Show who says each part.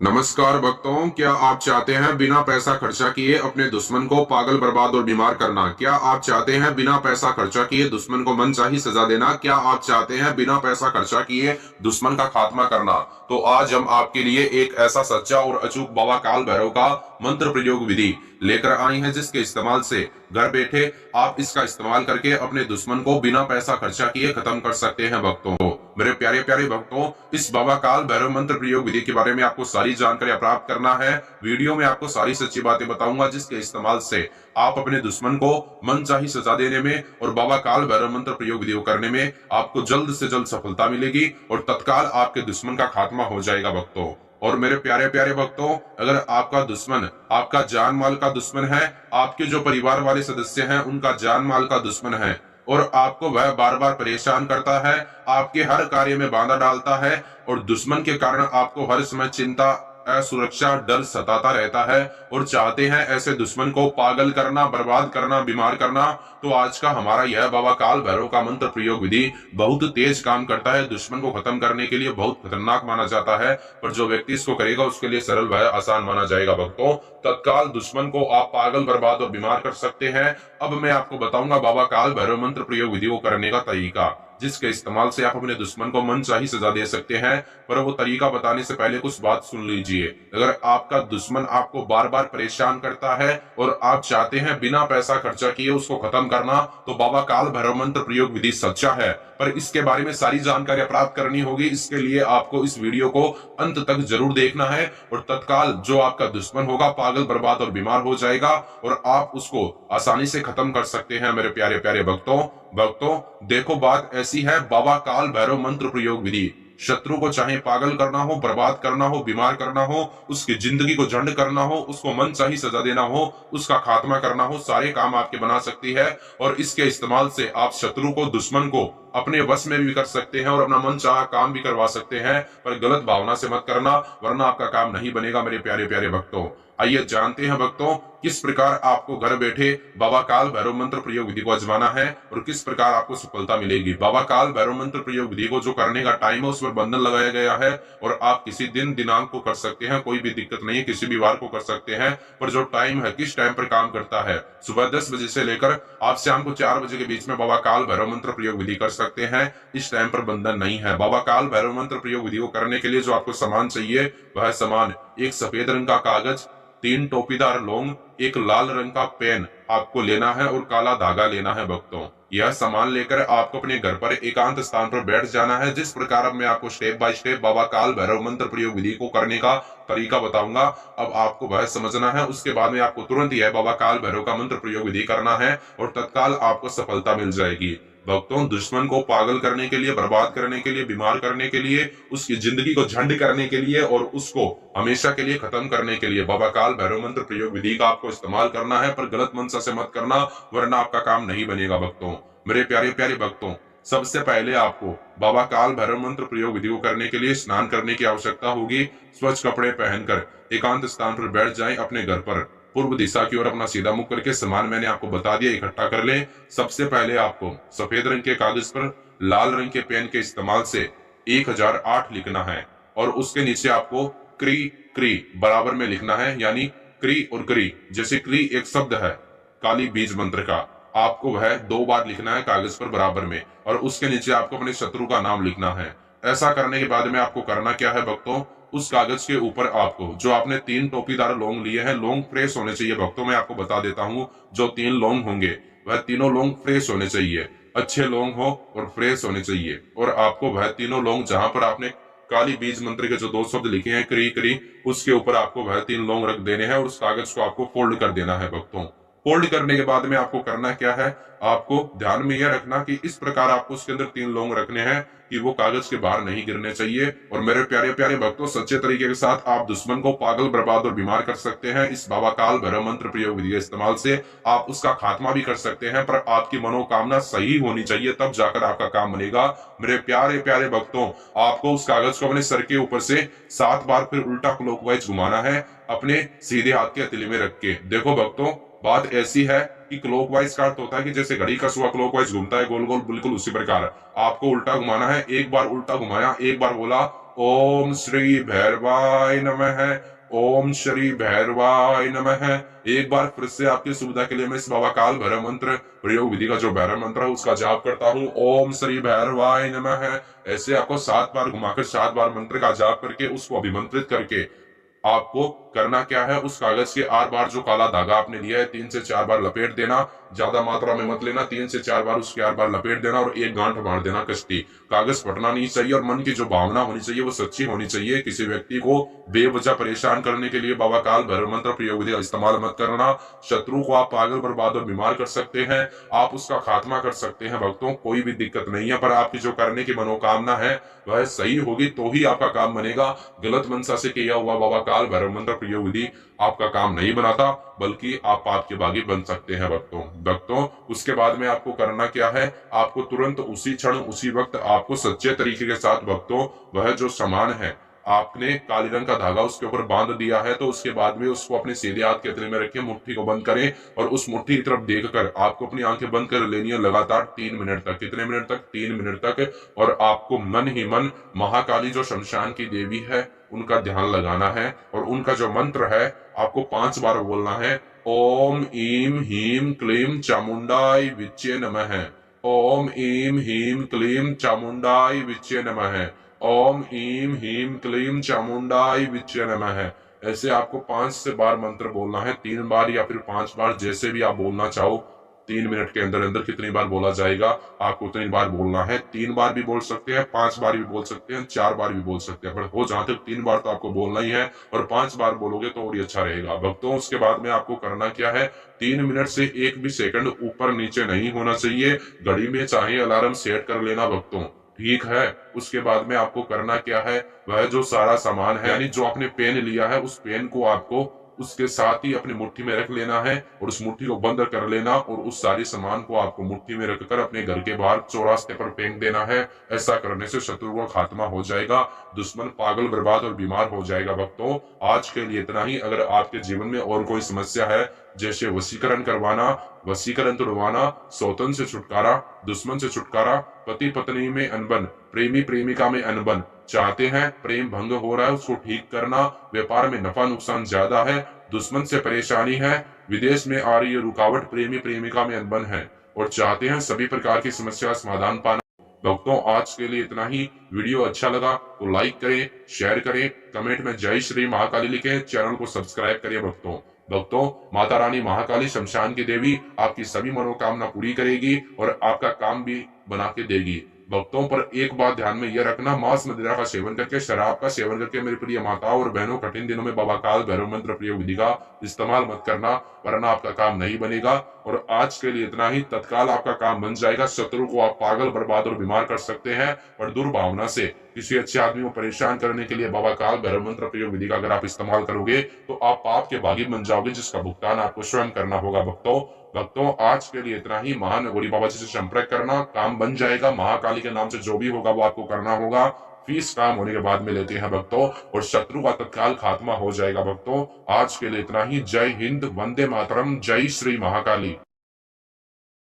Speaker 1: नमस्कार भक्तों, क्या आप चाहते हैं बिना पैसा खर्चा किए अपने दुश्मन को पागल, बर्बाद और बीमार करना? क्या आप चाहते हैं बिना पैसा खर्चा किए दुश्मन को मनचाही सजा देना? क्या आप चाहते हैं बिना पैसा खर्चा किए दुश्मन का खात्मा करना? तो आज हम आपके लिए एक ऐसा सच्चा और अचूक बाबा काल भैरव का मंत्र प्रयोग विधि लेकर आई हैं, जिसके इस्तेमाल से घर बैठे आप इसका इस्तेमाल करके अपने दुश्मन को बिना पैसा खर्चा किए खत्म कर सकते हैं। भक्तों, मेरे प्यारे प्यारे भक्तों, इस बाबा काल भैरव मंत्र प्रयोग विधि के बारे में आपको सारी जानकारी प्राप्त करना है। वीडियो में आपको सारी सच्ची बातें बताऊंगा, जिसके इस्तेमाल से आप अपने दुश्मन को मनचाही सजा देने में और बाबा काल भैरव मंत्र प्रयोग विधि को करने में आपको जल्द से जल्द सफलता मिलेगी और तत्काल आपके दुश्मन का खात्मा हो जाएगा। भक्तों, और मेरे प्यारे प्यारे भक्तों, अगर आपका दुश्मन आपका जान माल का दुश्मन है, आपके जो परिवार वाले सदस्य हैं उनका जान माल का दुश्मन है और आपको वह बार बार परेशान करता है, आपके हर कार्य में बाधा डालता है और दुश्मन के कारण आपको हर समय चिंता, असुरक्षा, डर सताता रहता है और चाहते हैं ऐसे दुश्मन को पागल करना, बर्बाद करना, बीमार करना, तो आज का हमारा यह बाबा काल भैरव का मंत्र प्रयोग विधि बहुत तेज काम करता है। दुश्मन को खत्म करने के लिए बहुत खतरनाक माना जाता है, पर जो व्यक्ति इसको करेगा उसके लिए सरल व आसान माना जाएगा। भक्तों, तत्काल दुश्मन को आप पागल, बर्बाद और बीमार कर सकते हैं। अब मैं आपको बताऊंगा बाबा काल भैरव मंत्र प्रयोग विधि को करने का तरीका, जिसके इस्तेमाल से आप अपने दुश्मन को मनचाही सजा दे सकते हैं। पर वो तरीका बताने से पहले कुछ बात सुन लीजिए। अगर आपका दुश्मन आपको बार बार परेशान करता है और आप चाहते हैं बिना पैसा खर्चा किए उसको खत्म करना, तो बाबा काल भैरव मंत्र प्रयोग विधि सच्चा है, पर इसके बारे में सारी जानकारी प्राप्त करनी होगी। इसके लिए आपको इस वीडियो को अंत तक जरूर देखना है और तत्काल जो आपका दुश्मन होगा पागल, बर्बाद और बीमार हो जाएगा और आप उसको आसानी से खत्म कर सकते हैं। मेरे प्यारे प्यारे भक्तों, देखो बात ऐसी है, बाबा काल भैरव मंत्र प्रयोग विधि शत्रु को चाहे पागल करना हो, बर्बाद करना हो, बीमार करना हो, उसकी जिंदगी को झंड करना हो, उसको मनचाही सजा देना हो, उसका खात्मा करना हो, सारे काम आपके बना सकती है। और इसके इस्तेमाल से आप शत्रु को, दुश्मन को अपने वश में भी कर सकते हैं और अपना मन चाहा काम भी करवा सकते हैं। पर गलत भावना से मत करना, वरना आपका काम नहीं बनेगा। मेरे प्यारे प्यारे भक्तों, आइए जानते हैं भक्तों किस प्रकार आपको घर बैठे बाबा काल भैरव मंत्र प्रयोग विधि को आजमाना है और किस प्रकार आपको सफलता मिलेगी। बाबा काल भैरव मंत्र प्रयोग विधि को जो करने का टाइम है उस पर बंधन लगाया गया है और आप किसी दिन दिनांक को कर सकते हैं, कोई भी दिक्कत नहीं है, किसी भी वार को कर सकते हैं। पर जो टाइम है, किस टाइम पर काम करता है, सुबह 10 बजे से लेकर आप शाम को 4 बजे के बीच में बाबा काल भैरव मंत्र प्रयोग विधि कर सकते हैं। इस टाइम पर बंधन नहीं है। बाबा काल भैरव मंत्र प्रयोग विधि को करने के लिए जो आपको सामान चाहिए वह सामान एक सफेद रंग का कागज, 3 टोपीदार लौंग, एक लाल रंग का पेन आपको लेना है और काला धागा लेना है। भक्तों, यह सामान लेकर आपको अपने घर पर एकांत स्थान पर बैठ जाना है। जिस प्रकार अब मैं आपको स्टेप बाय स्टेप बाबा काल भैरव मंत्र प्रयोग विधि को करने का तरीका बताऊंगा, अब आपको वह समझना है। उसके बाद में आपको तुरंत यह बाबा काल भैरव का मंत्र प्रयोग विधि करना है और तत्काल आपको सफलता मिल जाएगी। भक्तों, दुश्मन को पागल करने के लिए, बर्बाद करने के लिए, बीमार करने के लिए, उसकी जिंदगी को झंड करने के लिए और उसको हमेशा के लिए खत्म करने के लिए बाबा काल भैरव मंत्र प्रयोग विधि का आपको इस्तेमाल करना है। पर गलत मंशा से मत करना, वरना आपका काम नहीं बनेगा। भक्तों, मेरे प्यारे प्यारे भक्तों, सबसे पहले आपको बाबा काल भैरव मंत्र प्रयोग विधि को करने के लिए स्नान करने की आवश्यकता होगी। स्वच्छ कपड़े पहनकर एकांत स्थान पर बैठ जाएं अपने घर पर। पूर्व दिशा की ओर अपना सीधा मुख करके सामान मैंने आपको बता दिया, इकट्ठा कर लें। सबसे पहले आपको सफेद रंग के कागज पर लाल रंग के पेन के इस्तेमाल से 1008 लिखना है और उसके नीचे आपको क्री क्री बराबर में लिखना है, यानी क्री और क्री, जैसे क्री एक शब्द है काली बीज मंत्र का, आपको वह 2 बार लिखना है कागज पर बराबर में और उसके नीचे आपको अपने शत्रु का नाम लिखना है। ऐसा करने के बाद में आपको करना क्या है भक्तों, उस कागज के ऊपर आपको जो आपने 3 टोपीदार लौंग लिए हैं, लौंग फ्रेश होने चाहिए। भक्तों, मैं आपको बता देता हूं, जो 3 लौंग होंगे वह तीनों लौंग फ्रेश होने चाहिए, अच्छे लौंग हो और फ्रेश होने चाहिए। और आपको वह तीनों लौंग जहां पर आपने काली बीज मंत्र के जो 2 शब्द लिखे हैं क्री क्री, उसके ऊपर आपको वह 3 लौंग रख देने हैं और उस कागज को आपको फोल्ड कर देना है। भक्तों, फोल्ड करने के बाद में आपको करना क्या है, आपको ध्यान में यह रखना कि इस प्रकार आपको उसके अंदर 3 लौंग रखने हैं कि वो कागज के बाहर नहीं गिरने चाहिए। और मेरे प्यारे प्यारे भक्तों, सच्चे तरीके के साथ आप दुश्मन को पागल, बर्बाद और बीमार कर सकते हैं। इस बाबा काल भैरव मंत्र प्रयोग विधि के इस्तेमाल से आप उसका खात्मा भी कर सकते हैं, पर आपकी मनोकामना सही होनी चाहिए, तब जाकर आपका काम बनेगा। मेरे प्यारे प्यारे भक्तों, आपको उस कागज को अपने सर के ऊपर से 7 बार फिर उल्टा क्लॉकवाइज घुमाना है, अपने सीधे हाथ के हथेली में रख के। देखो भक्तों, बात ऐसी है कि क्लॉकवाइज का अर्थ होता है कि जैसे घड़ी का सुआ क्लॉकवाइज घूमता है गोल गोल, बिल्कुल उसी प्रकार आपको उल्टा घुमाना है। एक बार उल्टा घुमाया, एक बार बोला ओम श्री भैरवाय नमः। ओम श्री भैरवाय नमः। एक बार फिर से आपकी सुविधा के लिए मैं इस बाबा काल भैरव मंत्र प्रयोग विधि का जो भैरव मंत्र है उसका जाप करता हूँ। ओम श्री भैरवाय नमः। ऐसे आपको 7 बार घुमाकर 7 बार मंत्र का जाप करके उसको अभिमंत्रित करके आपको करना क्या है, उस कागज के आर पार जो काला धागा आपने लिया है 3 से 4 बार लपेट देना। ज्यादा मात्रा में मत लेना, 3 से 4 बार उसके आर पार लपेट देना और एक गांठ मार देना कष्टी। कागज फटना नहीं चाहिए और मन की जो भावना होनी चाहिए वो सच्ची होनी चाहिए। किसी व्यक्ति को बेवजह परेशान करने के लिए बाबा काल भैरव मंत्र प्रयोग विधि का इस्तेमाल मत करना। शत्रु को आप पागल, बर्बाद और बीमार कर सकते हैं, आप उसका खात्मा कर सकते हैं। भक्तों, कोई भी दिक्कत नहीं है, पर आपकी जो करने की मनोकामना है वह सही होगी तो ही आपका काम बनेगा। गलत मनसा से किया हुआ बाबा काल भैरव मंत्र प्रयोग विधि आपका काम नहीं बनाता, बल्कि आप पाप के बागी बन सकते हैं। भक्तों, उसके बाद में आपको करना क्या है, आपको तुरंत उसी क्षण उसी वक्त आपको सच्चे तरीके के साथ भक्तों वह जो सामान है आपने काले रंग का धागा उसके ऊपर बांध दिया है, तो उसके बाद में उसको अपने सीधे हाथ के तले में रखें, मुट्ठी को बंद करें और उस मुट्ठी की तरफ देखकर आपको अपनी आंखें बंद कर लेनी है लगातार 3 मिनट तक। कितने मिनट तक? 3 मिनट तक। और आपको मन ही मन महाकाली जो शमशान की देवी है उनका ध्यान लगाना है और उनका जो मंत्र है आपको 5 बार बोलना है। ओम ईम हीम क्लीम चामुंडाई विच्चे नमः। ओम ईम हीम क्लीम चामुंडाई विच्चे नमः। ओम ईम हीम क्लीम चामुंडाई विच्चे नमः। ऐसे आपको 5 से बार मंत्र बोलना है, 3 बार या फिर 5 बार, जैसे भी आप बोलना चाहो। 3 मिनट के अंदर अंदर कितनी बार बोला जाएगा आपको उतनी बार बोलना है। 3 बार भी बोल सकते हैं, 5 बार भी बोल सकते हैं, 4 बार भी बोल सकते हैं, पर हो जहां तक 3 बार तो आपको बोलना ही है और 5 बार बोलोगे तो और अच्छा रहेगा। भक्तों, उसके बाद में आपको करना क्या है, 3 मिनट से 1 भी सेकंड ऊपर नीचे नहीं होना चाहिए। घड़ी में चाहे अलार्म सेट कर लेना भक्तों, ठीक है। उसके बाद में आपको करना क्या है, वह जो सारा सामान है यानी जो आपने पेन लिया है उस पेन को आपको उसके साथ ही अपनी मुट्ठी में रख लेना है और उस मुट्ठी को बंद कर लेना और उस सारी सामान को आपको मुट्ठी में रखकर अपने घर के बाहर चौरास्ते पर फेंक देना है। ऐसा करने से शत्रु का खात्मा हो जाएगा, दुश्मन पागल, बर्बाद और बीमार हो जाएगा। भक्तों, आज के लिए इतना ही। अगर आपके जीवन में और कोई समस्या है, जैसे वशीकरण करवाना, वशीकरण तोड़वाना, सौतन से छुटकारा, दुश्मन से छुटकारा, पति पत्नी में अनबन, प्रेमी प्रेमिका में अनबन चाहते हैं, प्रेम भंग हो रहा है उसको ठीक करना, व्यापार में नफा नुकसान ज्यादा है, दुश्मन से परेशानी है, विदेश में आ रही है रुकावट, प्रेमी प्रेमिका में अनबन है और चाहते हैं सभी प्रकार की समस्या का समाधान पाना। दोस्तों, आज के लिए इतना ही। वीडियो अच्छा लगा तो लाइक करें, शेयर करें, कमेंट में जय श्री महाकाली लिखें, चैनल को सब्सक्राइब करिए। भक्तों, माता रानी महाकाली शमशान की देवी आपकी सभी मनोकामना पूरी करेगी और आपका काम भी बना के देगी। भक्तों, पर एक बात ध्यान में यह रखना, मांस मदिरा का सेवन करके, शराब का सेवन करके मेरी प्रिय माताओं और बहनों कठिन दिनों में बाबा काल भैरव मंत्र प्रयोग विधि का इस्तेमाल मत करना, वरना आपका काम नहीं बनेगा। और आज के लिए इतना ही। तत्काल आपका काम बन जाएगा, शत्रु को आप पागल, बर्बाद और बीमार कर सकते हैं। और दुर्भावना से किसी अच्छे आदमी को परेशान करने के लिए बाबा काल भैरव मंत्र प्रयोग विधि का अगर आप इस्तेमाल करोगे तो आप पाप के बागी बन जाओगे, जिसका भुगतान आपको स्वयं करना होगा। भक्तों, आज के लिए इतना ही। महान गौरी बाबा जी से संपर्क करना, काम बन जाएगा। महाकाली के नाम से जो भी होगा वो आपको करना होगा। फीस काम होने के बाद में लेते हैं भक्तों, और शत्रु का तत्काल खात्मा हो जाएगा। भक्तों, आज के लिए इतना ही। जय हिंद, वंदे मातरम, जय श्री महाकाली।